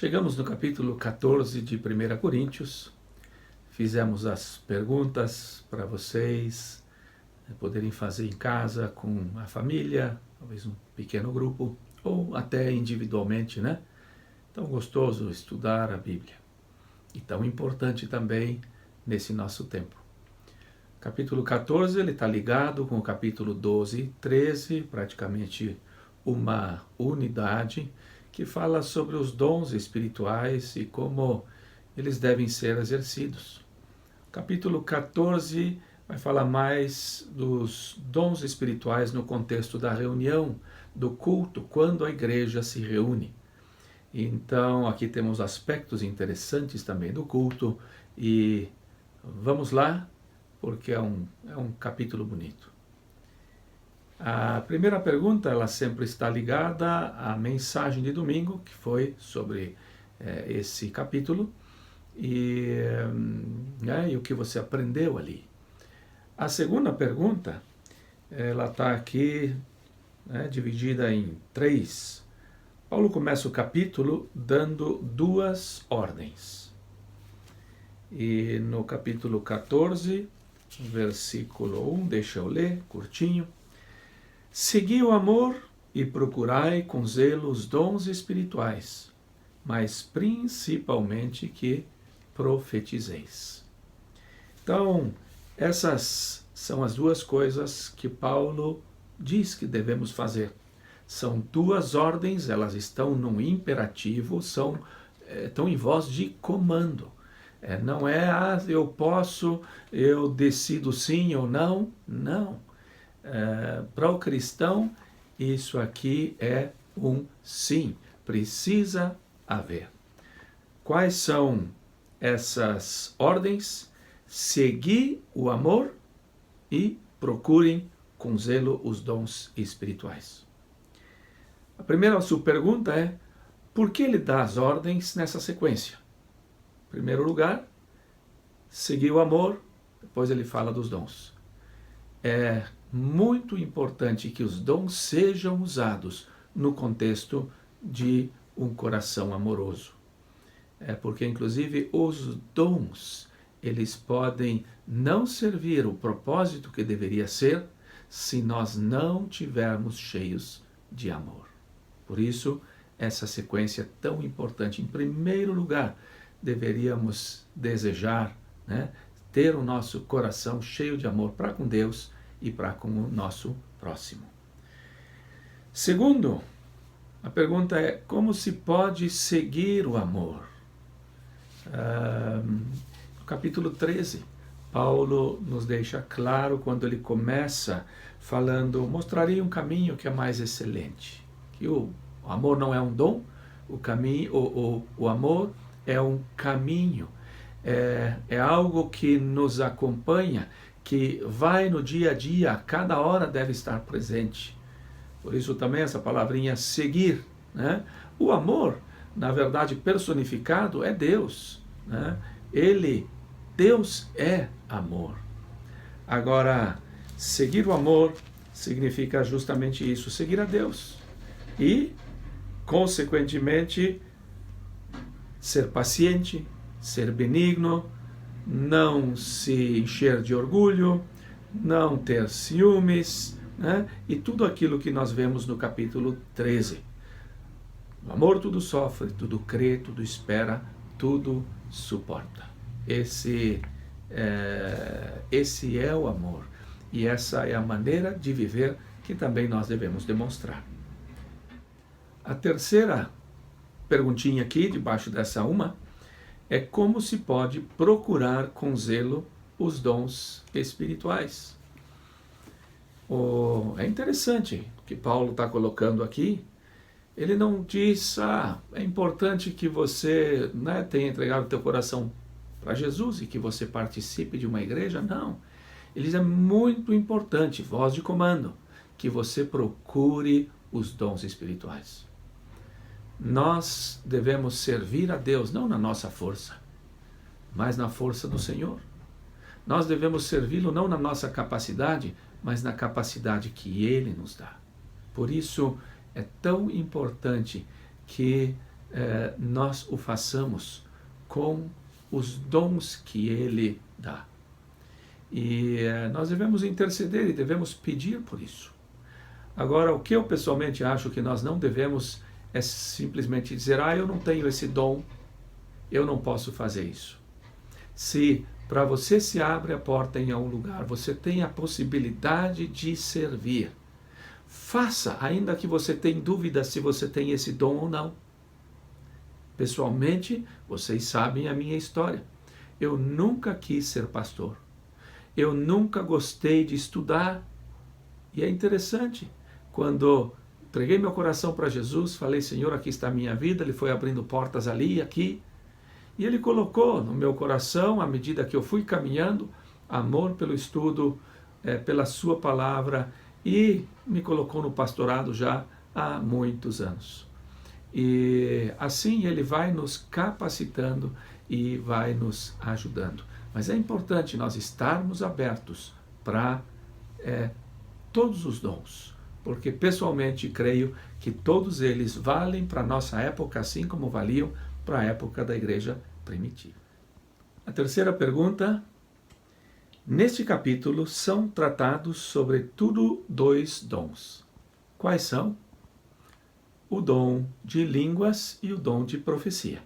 Chegamos no capítulo 14 de 1 Coríntios, fizemos as perguntas para vocês poderem fazer em casa com a família, talvez um pequeno grupo, ou até individualmente, né? Tão gostoso estudar a Bíblia e tão importante também nesse nosso tempo. Capítulo 14, ele está ligado com o capítulo 12 e 13, praticamente uma unidade, que fala sobre os dons espirituais e como eles devem ser exercidos. O capítulo 14 vai falar mais dos dons espirituais no contexto da reunião, do culto, quando a igreja se reúne. Então, aqui temos aspectos interessantes também do culto e vamos lá, porque é um capítulo bonito. A primeira pergunta, ela sempre está ligada à mensagem de domingo, que foi sobre esse capítulo, e o que você aprendeu ali. A segunda pergunta, ela está aqui dividida em 3. Paulo começa o capítulo dando 2 ordens. E no capítulo 14, versículo 1, deixa eu ler, curtinho. Segui o amor e procurai com zelo os dons espirituais, mas principalmente que profetizeis. Então, essas são as 2 coisas que Paulo diz que devemos fazer. São 2 ordens, elas estão num imperativo, estão em voz de comando. Não é, eu posso, eu decido sim ou não. Não. Para o cristão, isso aqui é um sim. Precisa haver. Quais são essas ordens? Seguir o amor e procurem com zelo os dons espirituais. A primeira subpergunta é: por que ele dá as ordens nessa sequência? Em primeiro lugar, seguir o amor, depois ele fala dos dons. É muito importante que os dons sejam usados no contexto de um coração amoroso. Porque, inclusive, os dons, eles podem não servir o propósito que deveria ser se nós não tivermos cheios de amor. Por isso, essa sequência é tão importante. Em primeiro lugar, deveríamos desejar, ter o nosso coração cheio de amor para com Deus e para com o nosso próximo. Segundo, a pergunta é: como se pode seguir o amor? No capítulo 13, Paulo nos deixa claro quando ele começa falando: mostrarei um caminho que é mais excelente. Que o amor não é um dom, o amor é um caminho, é algo que nos acompanha, que vai no dia a dia, a cada hora deve estar presente. Por isso também essa palavrinha seguir. O amor, na verdade, personificado é Deus. Deus é amor. Agora, seguir o amor significa justamente isso, seguir a Deus. E, consequentemente, ser paciente, ser benigno, não se encher de orgulho, não ter ciúmes, e tudo aquilo que nós vemos no capítulo 13. O amor tudo sofre, tudo crê, tudo espera, tudo suporta. Esse é o amor, e essa é a maneira de viver que também nós devemos demonstrar. A terceira perguntinha aqui, debaixo dessa uma, é como se pode procurar com zelo os dons espirituais. É interessante que Paulo está colocando aqui. Ele não diz, é importante que você tenha entregado o teu coração para Jesus e que você participe de uma igreja. Não. Ele diz, é muito importante, voz de comando, que você procure os dons espirituais. Nós devemos servir a Deus, não na nossa força, mas na força do Senhor. Nós devemos servi-lo não na nossa capacidade, mas na capacidade que Ele nos dá. Por isso, é tão importante que nós o façamos com os dons que Ele dá. E nós devemos interceder e devemos pedir por isso. Agora, o que eu pessoalmente acho que nós não devemos é simplesmente dizer, eu não tenho esse dom, eu não posso fazer isso. Se para você se abre a porta em algum lugar, você tem a possibilidade de servir, faça, ainda que você tenha dúvida se você tem esse dom ou não. Pessoalmente, vocês sabem a minha história. Eu nunca quis ser pastor. Eu nunca gostei de estudar. E é interessante, quando entreguei meu coração para Jesus, falei, Senhor, aqui está a minha vida, Ele foi abrindo portas ali e aqui. E Ele colocou no meu coração, à medida que eu fui caminhando, amor pelo estudo, pela Sua palavra, e me colocou no pastorado já há muitos anos. E assim Ele vai nos capacitando e vai nos ajudando. Mas é importante nós estarmos abertos para todos os dons, porque pessoalmente creio que todos eles valem para a nossa época, assim como valiam para a época da igreja primitiva. A terceira pergunta: neste capítulo são tratados sobretudo 2 dons. Quais são? O dom de línguas e o dom de profecia.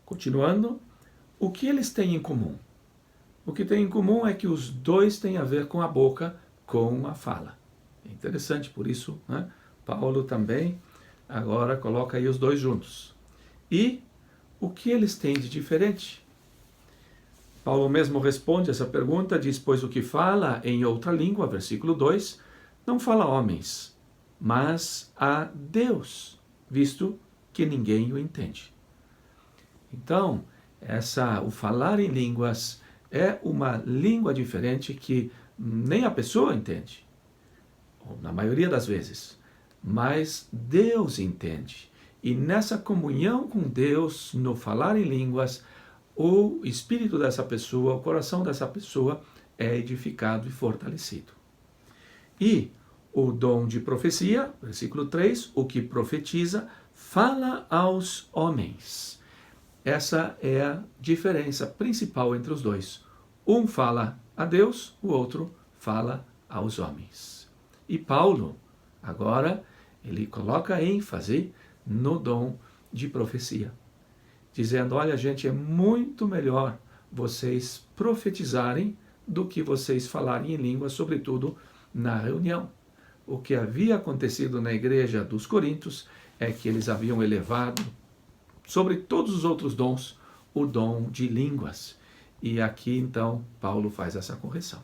Continuando, o que eles têm em comum? O que tem em comum é que os 2 têm a ver com a boca, com a fala. É interessante, por isso, Paulo também agora coloca aí os 2 juntos. E o que eles têm de diferente? Paulo mesmo responde essa pergunta, diz, pois o que fala em outra língua, versículo 2, não fala a homens, mas a Deus, visto que ninguém o entende. Então, o falar em línguas é uma língua diferente que nem a pessoa entende, ou na maioria das vezes, mas Deus entende. E nessa comunhão com Deus, no falar em línguas, o espírito dessa pessoa, o coração dessa pessoa é edificado e fortalecido. E o dom de profecia, versículo 3, o que profetiza, fala aos homens. Essa é a diferença principal entre os 2. Um fala a Deus, o outro fala aos homens. E Paulo, agora, ele coloca ênfase no dom de profecia, dizendo, olha, gente, é muito melhor vocês profetizarem do que vocês falarem em línguas, sobretudo na reunião. O que havia acontecido na igreja dos Coríntios é que eles haviam elevado sobre todos os outros dons o dom de línguas. E aqui, então, Paulo faz essa correção.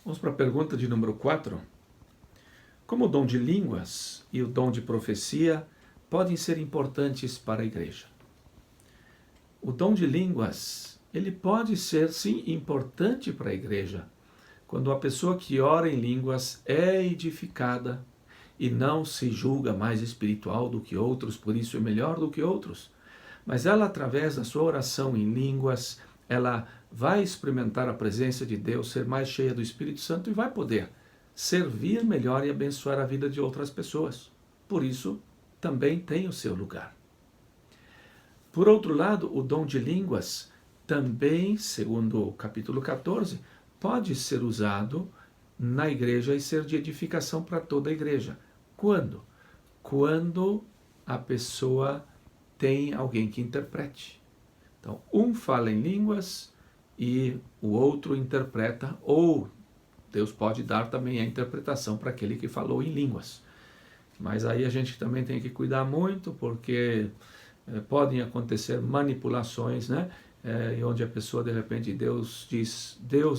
Vamos para a pergunta de número 4. Como o dom de línguas e o dom de profecia podem ser importantes para a igreja? O dom de línguas, ele pode ser, sim, importante para a igreja, quando a pessoa que ora em línguas é edificada e não se julga mais espiritual do que outros, por isso é melhor do que outros. Mas ela, através da sua oração em línguas, ela vai experimentar a presença de Deus, ser mais cheia do Espírito Santo e vai poder servir melhor e abençoar a vida de outras pessoas. Por isso, também tem o seu lugar. Por outro lado, o dom de línguas também, segundo o capítulo 14, pode ser usado na igreja e ser de edificação para toda a igreja. Quando? Quando a pessoa tem alguém que interprete. Então, um fala em línguas e o outro interpreta, ou Deus pode dar também a interpretação para aquele que falou em línguas. Mas aí a gente também tem que cuidar muito, porque podem acontecer manipulações, onde a pessoa, de repente, Deus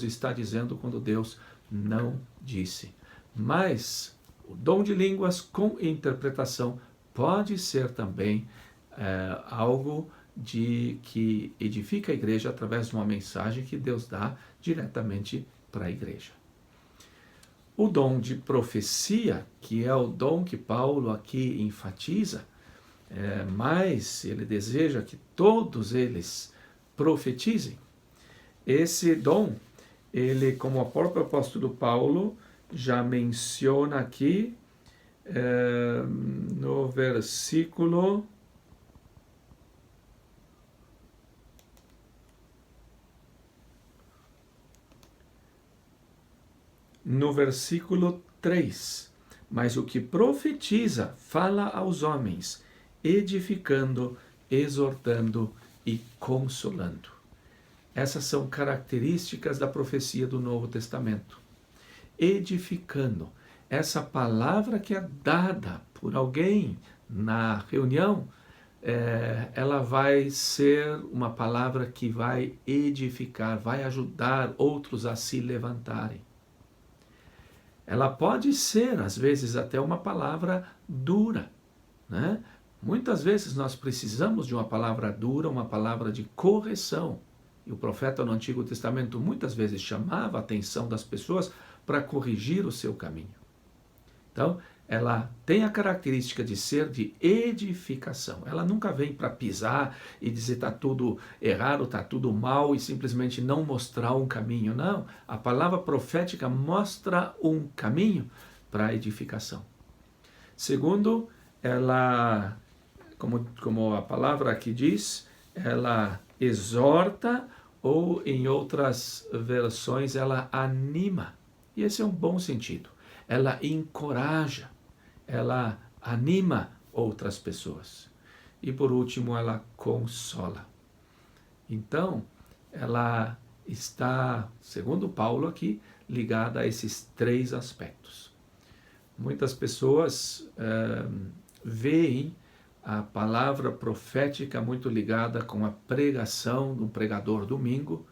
está dizendo quando Deus não disse. Mas o dom de línguas com interpretação pode ser também algo que edifica a igreja através de uma mensagem que Deus dá diretamente para a igreja. O dom de profecia, que é o dom que Paulo aqui enfatiza, mas ele deseja que todos eles profetizem. Esse dom, ele, como o próprio apóstolo Paulo já menciona aqui, no versículo... No versículo 3, mas o que profetiza fala aos homens, edificando, exortando e consolando. Essas são características da profecia do Novo Testamento. Edificando, essa palavra que é dada por alguém na reunião, ela vai ser uma palavra que vai edificar, vai ajudar outros a se levantarem. Ela pode ser, às vezes, até uma palavra dura, né? Muitas vezes nós precisamos de uma palavra dura, uma palavra de correção. E o profeta no Antigo Testamento muitas vezes chamava a atenção das pessoas para corrigir o seu caminho. Então, ela tem a característica de ser de edificação. Ela nunca vem para pisar e dizer está tudo errado, está tudo mal e simplesmente não mostrar um caminho. Não, a palavra profética mostra um caminho para a edificação. Segundo, ela, como a palavra aqui diz, ela exorta ou em outras versões ela anima. E esse é um bom sentido. Ela encoraja, ela anima outras pessoas. E por último, ela consola. Então, ela está, segundo Paulo aqui, ligada a esses três aspectos. Muitas pessoas veem a palavra profética muito ligada com a pregação de um pregador domingo.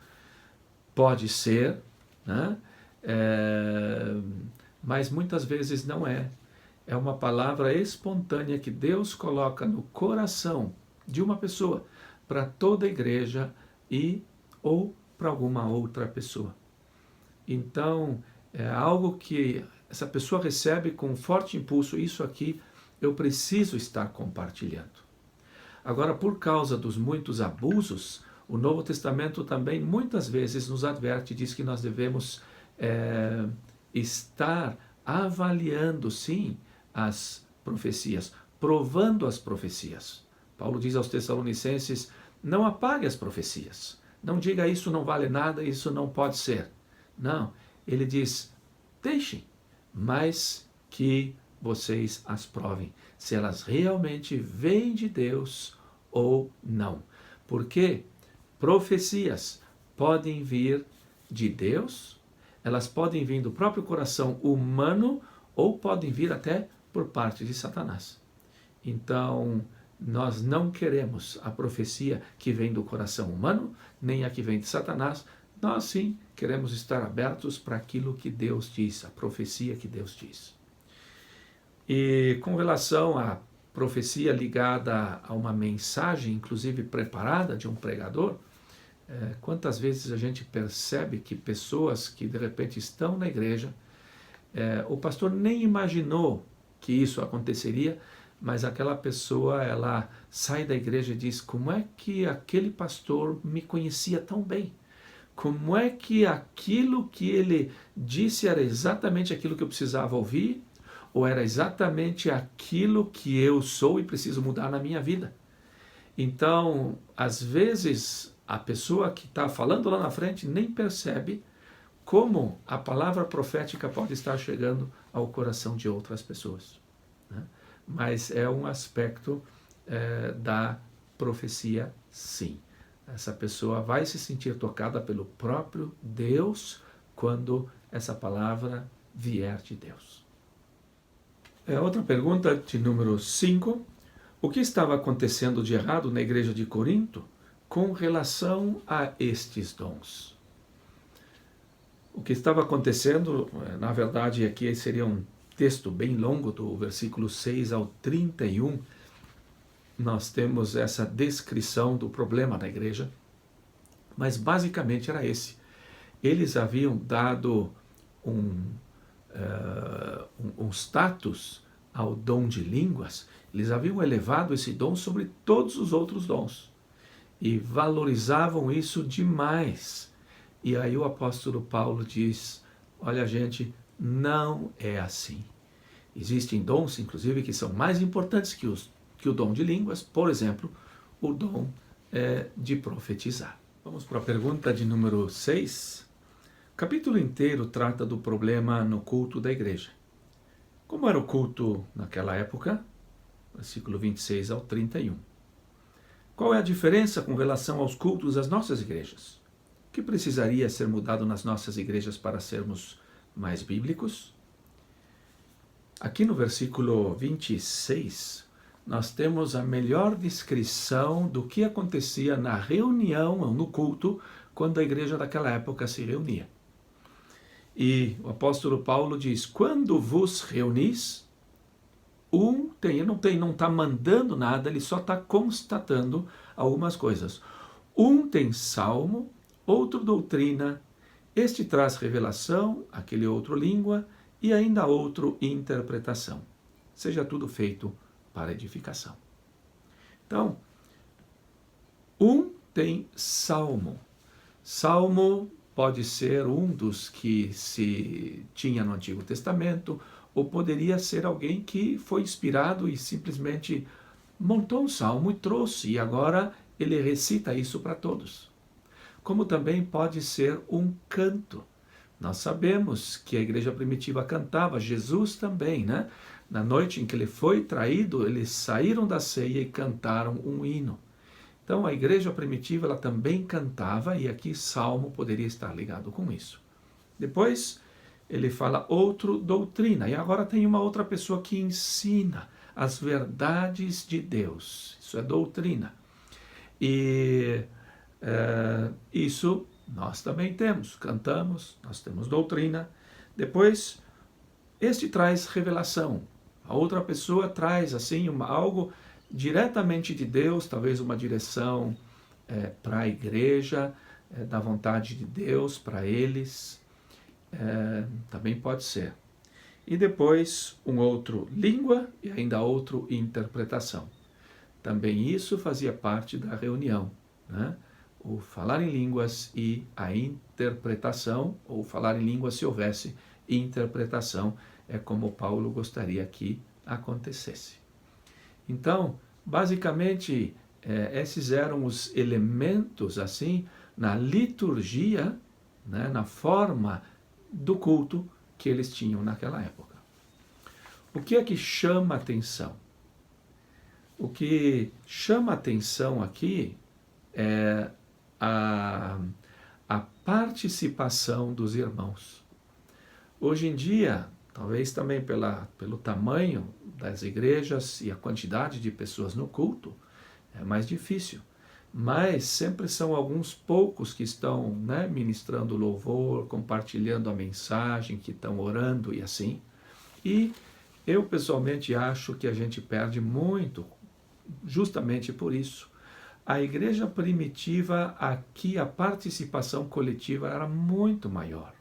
Pode ser, né? Mas muitas vezes não é. É uma palavra espontânea que Deus coloca no coração de uma pessoa para toda a igreja ou para alguma outra pessoa. Então, é algo que essa pessoa recebe com forte impulso. Isso aqui eu preciso estar compartilhando. Agora, por causa dos muitos abusos, o Novo Testamento também muitas vezes nos adverte, diz que nós devemos estar avaliando, sim, as profecias, provando as profecias. Paulo diz aos Tessalonicenses, não apague as profecias. Não diga isso não vale nada, isso não pode ser. Não, ele diz, deixem, mas que vocês as provem, se elas realmente vêm de Deus ou não. Porque profecias podem vir de Deus, elas podem vir do próprio coração humano ou podem vir até por parte de Satanás. Então, nós não queremos a profecia que vem do coração humano, nem a que vem de Satanás. Nós sim queremos estar abertos para aquilo que Deus diz, a profecia que Deus diz. E com relação à profecia ligada a uma mensagem, inclusive preparada de um pregador, quantas vezes a gente percebe que pessoas que de repente estão na igreja, o pastor nem imaginou que isso aconteceria, mas aquela pessoa, ela sai da igreja e diz, como é que aquele pastor me conhecia tão bem? Como é que aquilo que ele disse era exatamente aquilo que eu precisava ouvir? Ou era exatamente aquilo que eu sou e preciso mudar na minha vida? Então, às vezes, a pessoa que está falando lá na frente nem percebe como a palavra profética pode estar chegando ao coração de outras pessoas, né? Mas é um aspecto da profecia, sim. Essa pessoa vai se sentir tocada pelo próprio Deus quando essa palavra vier de Deus. Outra pergunta, de número 5. O que estava acontecendo de errado na igreja de Corinto com relação a estes dons? O que estava acontecendo, na verdade, aqui seria um texto bem longo, do versículo 6 ao 31, nós temos essa descrição do problema da igreja, mas basicamente era esse. Eles haviam dado um status ao dom de línguas, eles haviam elevado esse dom sobre todos os outros dons e valorizavam isso demais. E aí o apóstolo Paulo diz, olha gente, não é assim. Existem dons, inclusive, que são mais importantes que o dom de línguas, por exemplo, o dom de profetizar. Vamos para a pergunta de número 6. O capítulo inteiro trata do problema no culto da igreja. Como era o culto naquela época? Versículo 26 ao 31. Qual é a diferença com relação aos cultos das nossas igrejas? O que precisaria ser mudado nas nossas igrejas para sermos mais bíblicos? Aqui no versículo 26, nós temos a melhor descrição do que acontecia na reunião ou no culto quando a igreja daquela época se reunia. E o apóstolo Paulo diz: quando vos reunis, não está mandando nada, ele só está constatando algumas coisas. Um tem salmo, outro doutrina, este traz revelação, aquele outro língua, e ainda outro interpretação. Seja tudo feito para edificação. Então, um tem salmo. Salmo pode ser um dos que se tinha no Antigo Testamento, ou poderia ser alguém que foi inspirado e simplesmente montou um salmo e trouxe, e agora ele recita isso para todos. Como também pode ser um canto. Nós sabemos que a igreja primitiva cantava, Jesus também, né? Na noite em que ele foi traído, eles saíram da ceia e cantaram um hino. Então a igreja primitiva ela também cantava, e aqui salmo poderia estar ligado com isso. Depois ele fala outro doutrina, e agora tem uma outra pessoa que ensina as verdades de Deus. Isso é doutrina. E isso nós também temos, cantamos, nós temos doutrina. Depois, este traz revelação. A outra pessoa traz assim algo diretamente de Deus, talvez uma direção para a igreja, da vontade de Deus para eles. Também pode ser. E depois, um outro língua e ainda outro interpretação. Também isso fazia parte da reunião, né? O falar em línguas e a interpretação, ou falar em línguas se houvesse interpretação, é como Paulo gostaria que acontecesse. Então, basicamente, esses eram os elementos, assim, na liturgia, né, na forma do culto que eles tinham naquela época. O que é que chama atenção? O que chama atenção aqui é a participação dos irmãos. Hoje em dia, talvez também pelo tamanho das igrejas e a quantidade de pessoas no culto, é mais difícil. Mas sempre são alguns poucos que estão, né, ministrando louvor, compartilhando a mensagem, que estão orando e assim. E eu pessoalmente acho que a gente perde muito, justamente por isso. A igreja primitiva, aqui a participação coletiva era muito maior.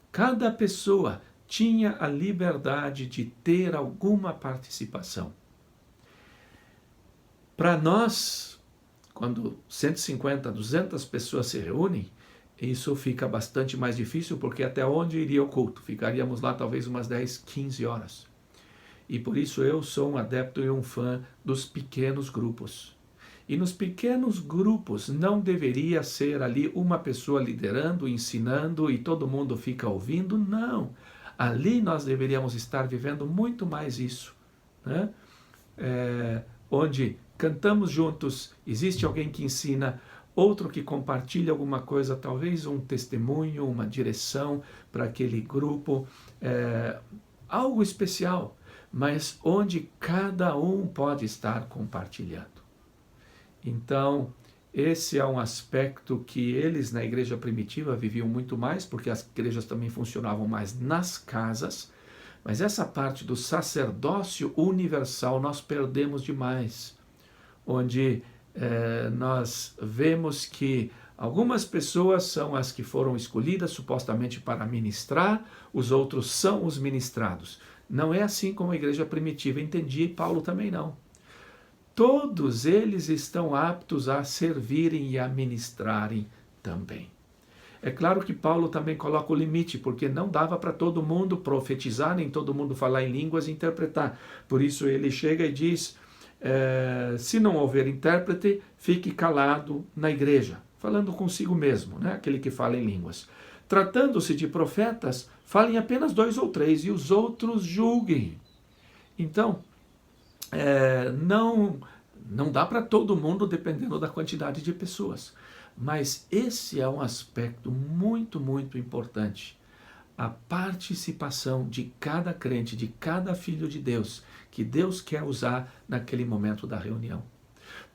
Cada pessoa tinha a liberdade de ter alguma participação. Para nós, quando 150, 200 pessoas se reúnem, isso fica bastante mais difícil, porque até onde iria o culto? Ficaríamos lá talvez umas 10, 15 horas. E por isso eu sou um adepto e um fã dos pequenos grupos. E nos pequenos grupos não deveria ser ali uma pessoa liderando, ensinando e todo mundo fica ouvindo, não. Ali nós deveríamos estar vivendo muito mais isso, né? Onde cantamos juntos, existe alguém que ensina, outro que compartilha alguma coisa, talvez um testemunho, uma direção para aquele grupo, algo especial, mas onde cada um pode estar compartilhando. Então, esse é um aspecto que eles na igreja primitiva viviam muito mais, porque as igrejas também funcionavam mais nas casas, mas essa parte do sacerdócio universal nós perdemos demais, onde nós vemos que algumas pessoas são as que foram escolhidas supostamente para ministrar, os outros são os ministrados. Não é assim como a igreja primitiva entendia, e Paulo também não. Todos eles estão aptos a servirem e a ministrarem também. É claro que Paulo também coloca o limite, porque não dava para todo mundo profetizar, nem todo mundo falar em línguas e interpretar. Por isso ele chega e diz, se não houver intérprete, fique calado na igreja, falando consigo mesmo, né? Aquele que fala em línguas. Tratando-se de profetas, falem apenas 2 ou 3 e os outros julguem. Então, não dá para todo mundo dependendo da quantidade de pessoas. Mas esse é um aspecto muito, muito importante. A participação de cada crente, de cada filho de Deus, que Deus quer usar naquele momento da reunião.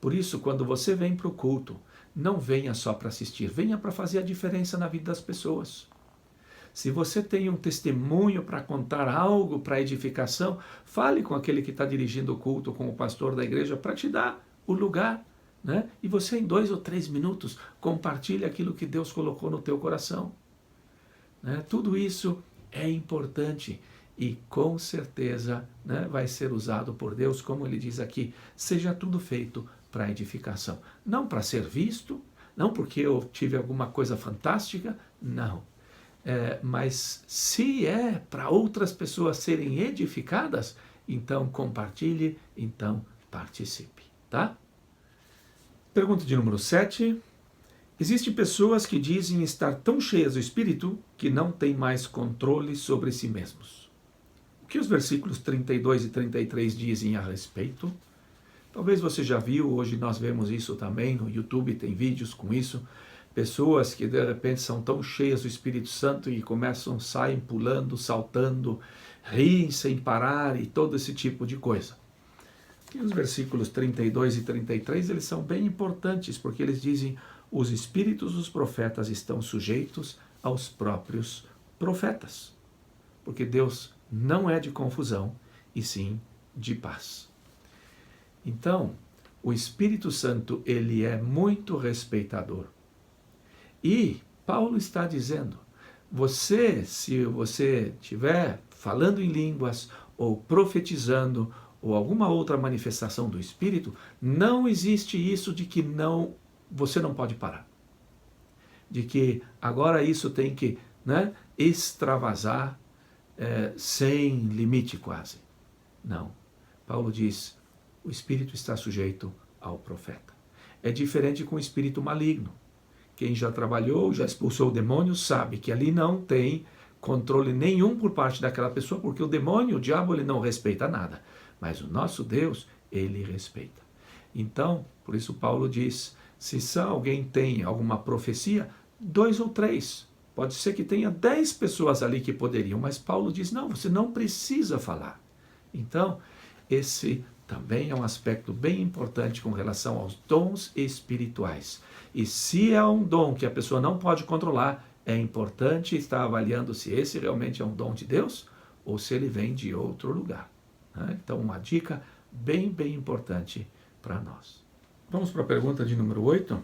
Por isso, quando você vem para o culto, não venha só para assistir, venha para fazer a diferença na vida das pessoas. Se você tem um testemunho para contar algo para edificação, fale com aquele que está dirigindo o culto, com o pastor da igreja, para te dar o lugar. Né? E você, em 2 ou 3 minutos, compartilhe aquilo que Deus colocou no teu coração. Né? Tudo isso é importante e com certeza, né, vai ser usado por Deus, como ele diz aqui, seja tudo feito para edificação. Não para ser visto, não porque eu tive alguma coisa fantástica, não. Mas se é para outras pessoas serem edificadas, então compartilhe, então participe. Tá? Pergunta de número 7. Existem pessoas que dizem estar tão cheias do Espírito que não têm mais controle sobre si mesmos. O que os versículos 32 e 33 dizem a respeito? Talvez você já viu, hoje nós vemos isso também, no YouTube tem vídeos com isso. Pessoas que de repente são tão cheias do Espírito Santo e saem pulando, saltando, riem sem parar e todo esse tipo de coisa. E os versículos 32 e 33, eles são bem importantes, porque eles dizem, os espíritos dos profetas estão sujeitos aos próprios profetas. Porque Deus não é de confusão, e sim de paz. Então, o Espírito Santo, ele é muito respeitador. E Paulo está dizendo, se você estiver falando em línguas, ou profetizando, ou alguma outra manifestação do Espírito, não existe isso de que você não pode parar. De que agora isso tem que, né, extravasar sem limite quase. Não. Paulo diz, o Espírito está sujeito ao profeta. É diferente com o espírito maligno. Quem já trabalhou, já expulsou o demônio, sabe que ali não tem controle nenhum por parte daquela pessoa, porque o demônio, o diabo, ele não respeita nada. Mas o nosso Deus, ele respeita. Então, por isso Paulo diz, se alguém tem alguma profecia, 2 ou 3. Pode ser que tenha 10 pessoas ali que poderiam, mas Paulo diz, não, você não precisa falar. Então, esse também é um aspecto bem importante com relação aos dons espirituais. E se é um dom que a pessoa não pode controlar, é importante estar avaliando se esse realmente é um dom de Deus ou se ele vem de outro lugar. Então, uma dica bem, bem importante para nós. Vamos para a pergunta de número 8.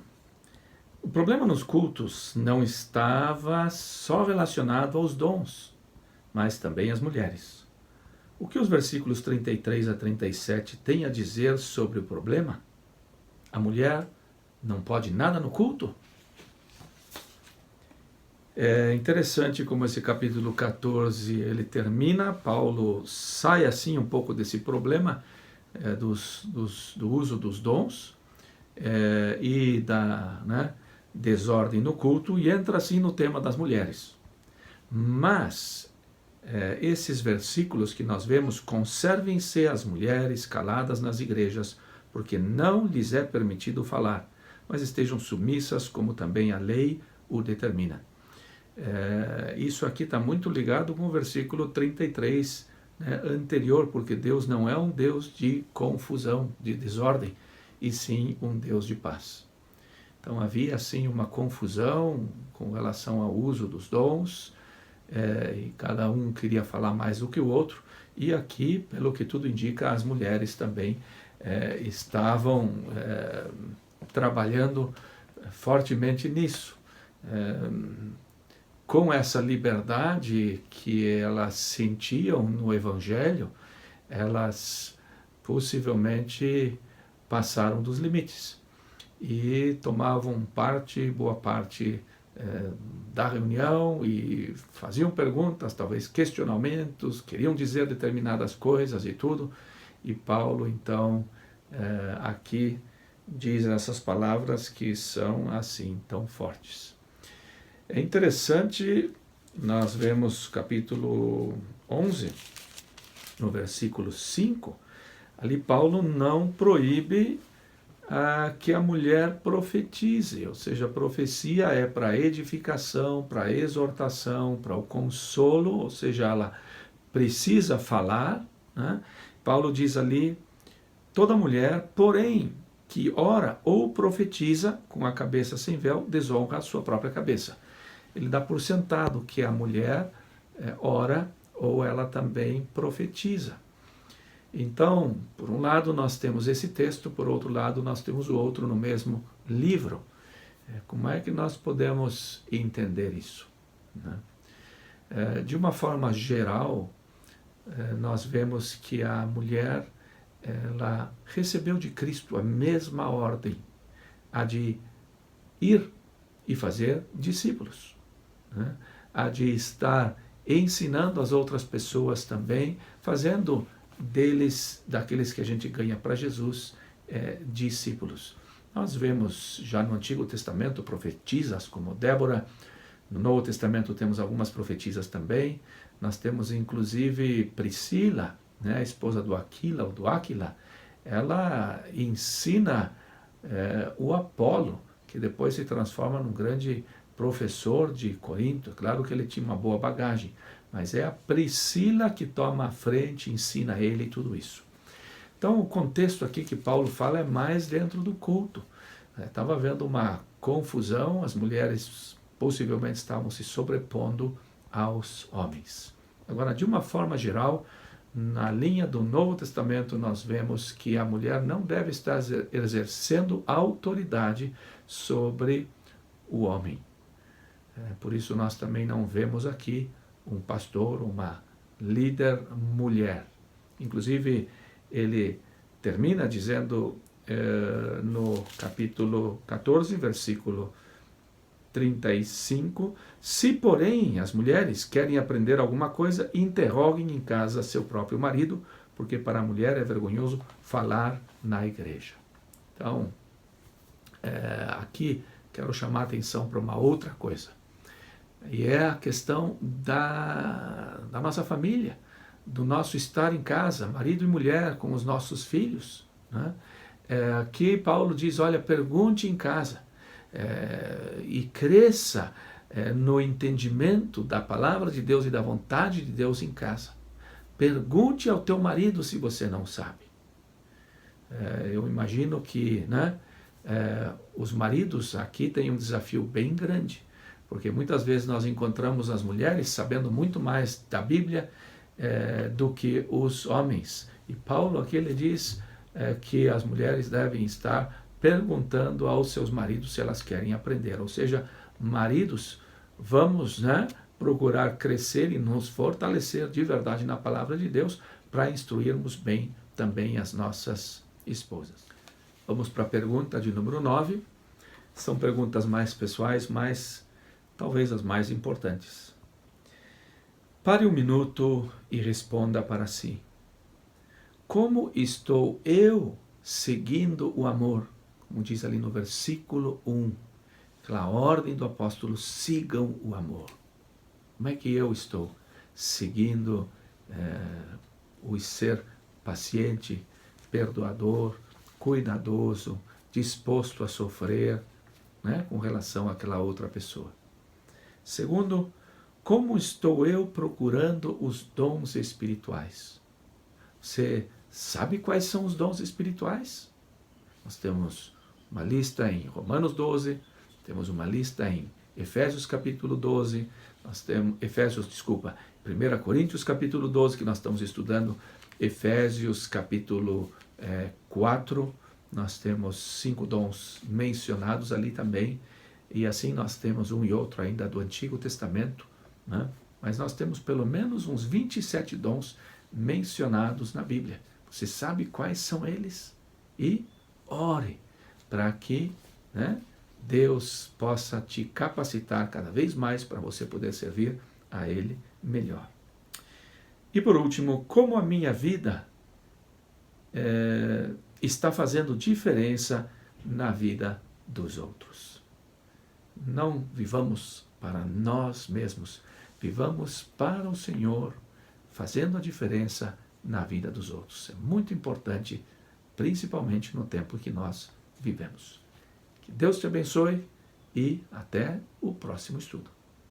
O problema nos cultos não estava só relacionado aos dons, mas também às mulheres. O que os versículos 33 a 37 têm a dizer sobre o problema? A mulher não pode nada no culto? É interessante como esse capítulo 14 ele termina, Paulo sai assim um pouco desse problema do uso dos dons e da desordem no culto e entra assim no tema das mulheres. Mas esses versículos que nós vemos, conservem-se as mulheres caladas nas igrejas, porque não lhes é permitido falar, mas estejam submissas como também a lei o determina. Isso aqui está muito ligado com o versículo 33 anterior, porque Deus não é um Deus de confusão, de desordem, e sim um Deus de paz. Então havia assim uma confusão com relação ao uso dos dons, e cada um queria falar mais do que o outro, e aqui, pelo que tudo indica, as mulheres também estavam trabalhando fortemente nisso. Com essa liberdade que elas sentiam no Evangelho, elas possivelmente passaram dos limites e tomavam boa parte da reunião e faziam perguntas, talvez questionamentos, queriam dizer determinadas coisas e tudo. E Paulo, então, aqui diz essas palavras que são assim, tão fortes. É interessante, nós vemos capítulo 11, no versículo 5, ali Paulo não proíbe que a mulher profetize, ou seja, a profecia é para edificação, para exortação, para o consolo, ou seja, ela precisa falar, né? Paulo diz ali, toda mulher, porém, que ora ou profetiza com a cabeça sem véu, desonra a sua própria cabeça. Ele dá por sentado que a mulher ora ou ela também profetiza. Então, por um lado nós temos esse texto, por outro lado nós temos o outro no mesmo livro. Como é que nós podemos entender isso, né? De uma forma geral, nós vemos que a mulher, ela recebeu de Cristo a mesma ordem, a de ir e fazer discípulos, né? A de estar ensinando as outras pessoas também, fazendo daqueles que a gente ganha para Jesus, discípulos. Nós vemos já no Antigo Testamento profetisas como Débora, no Novo Testamento temos algumas profetisas também, nós temos inclusive Priscila, né, a esposa do Áquila, ela ensina o Apolo, que depois se transforma num grande professor de Corinto. Claro que ele tinha uma boa bagagem, mas é a Priscila que toma a frente, ensina ele tudo isso. Então o contexto aqui que Paulo fala é mais dentro do culto. Estava havendo uma confusão, as mulheres possivelmente estavam se sobrepondo aos homens. Agora, de uma forma geral, na linha do Novo Testamento, nós vemos que a mulher não deve estar exercendo autoridade sobre o homem. Por isso nós também não vemos aqui um pastor, uma líder mulher. Inclusive, ele termina dizendo no capítulo 14, versículo 35, se porém as mulheres querem aprender alguma coisa, interroguem em casa seu próprio marido, porque para a mulher é vergonhoso falar na igreja. Então, aqui quero chamar a atenção para uma outra coisa. E é a questão da nossa família, do nosso estar em casa, marido e mulher, com os nossos filhos, né? Aqui Paulo diz, olha, pergunte em casa e cresça no entendimento da palavra de Deus e da vontade de Deus em casa. Pergunte ao teu marido se você não sabe. Eu imagino que, né, os maridos aqui têm um desafio bem grande, porque muitas vezes nós encontramos as mulheres sabendo muito mais da Bíblia do que os homens. E Paulo aqui ele diz que as mulheres devem estar perguntando aos seus maridos se elas querem aprender. Ou seja, maridos, vamos, né, procurar crescer e nos fortalecer de verdade na palavra de Deus para instruirmos bem também as nossas esposas. Vamos para a pergunta de número 9. São perguntas mais pessoais, mas talvez as mais importantes. Pare um minuto e responda para si. Como estou eu seguindo o amor? Como diz ali no versículo 1, aquela ordem do apóstolo, sigam o amor. Como é que eu estou seguindo o ser paciente, perdoador, cuidadoso, disposto a sofrer, né, com relação àquela outra pessoa? Segundo, como estou eu procurando os dons espirituais? Você sabe quais são os dons espirituais? Nós temos uma lista em Romanos 12, temos uma lista em Efésios capítulo 12, nós temos 1 Coríntios capítulo 12, que nós estamos estudando, Efésios capítulo 4, nós temos 5 dons mencionados ali também, e assim nós temos um e outro ainda do Antigo Testamento, né? Mas nós temos pelo menos uns 27 dons mencionados na Bíblia. Você sabe quais são eles? E ore para que, né, Deus possa te capacitar cada vez mais para você poder servir a Ele melhor. E por último, como a minha vida está fazendo diferença na vida dos outros. Não vivamos para nós mesmos, vivamos para o Senhor, fazendo a diferença na vida dos outros. É muito importante, principalmente no tempo que nós vivemos. Que Deus te abençoe e até o próximo estudo.